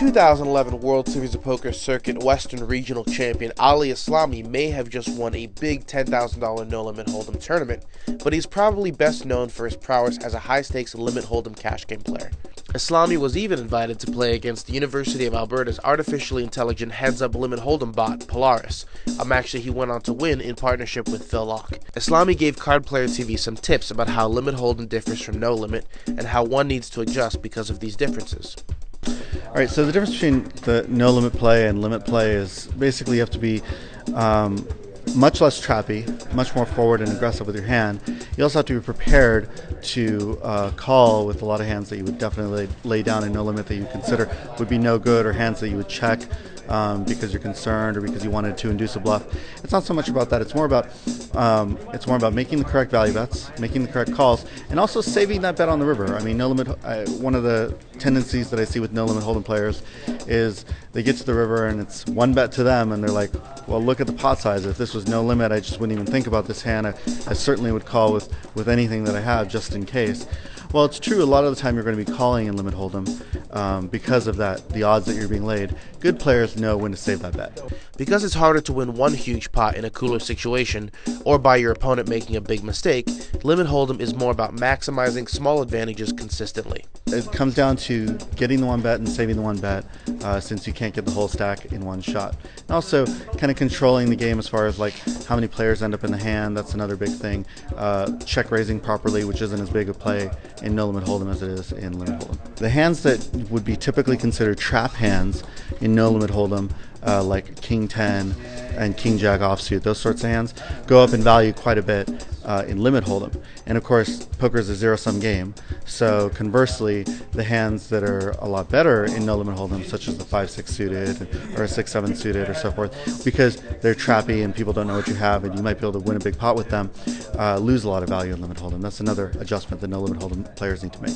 2011 World Series of Poker Circuit Western Regional champion Ali Eslami may have just won a big $10,000 no-limit hold'em tournament, but he's probably best known for his prowess as a high-stakes limit hold'em cash game player. Eslami was even invited to play against the University of Alberta's artificially intelligent heads-up limit hold'em bot, Polaris, a match that he went on to win in partnership with Phil Locke. Eslami gave Card Player TV some tips about how limit hold'em differs from no limit and how one needs to adjust because of these differences. All right, so the difference between the no limit play and limit play is basically you have to be much less trappy, much more forward and aggressive with your hand. You also have to be prepared to call with a lot of hands that you would definitely lay down in no limit that you consider would be no good, or hands that you would check because you're concerned or because you wanted to induce a bluff. It's not so much about that. It's more about making the correct value bets, making the correct calls, and also saving that bet on the river. I mean, no limit. One of the tendencies that I see with no limit hold'em players is they get to the river and it's one bet to them, and they're like, "Well, look at the pot size. If this was no limit, I just wouldn't even think about this hand. I certainly would call with anything that I have just in case." Well, it's true. A lot of the time you're going to be calling in limit hold'em because of that, the odds that you're being laid. Good players know when to save that bet. Because it's harder to win one huge pot in a cooler situation, or by your opponent making a big mistake, limit hold'em is more about maximizing small advantages consistently. It comes down to getting the one bet and saving the one bet, since you can't get the whole stack in one shot. And also kind of controlling the game as far as like how many players end up in the hand. That's another big thing. Check raising properly, which isn't as big a play in no limit hold'em as it is in limit hold'em. The hands that would be typically considered trap hands in no limit hold'em, like King 10 and King Jack offsuit, those sorts of hands, go up in value quite a bit in limit hold'em. And of course, poker is a zero-sum game, so conversely, the hands that are a lot better in no limit hold'em, such as the 5-6 suited or a 6-7 suited or so forth, because they're trappy and people don't know what you have and you might be able to win a big pot with them, lose a lot of value in limit hold'em. That's another adjustment that no limit hold'em players need to make.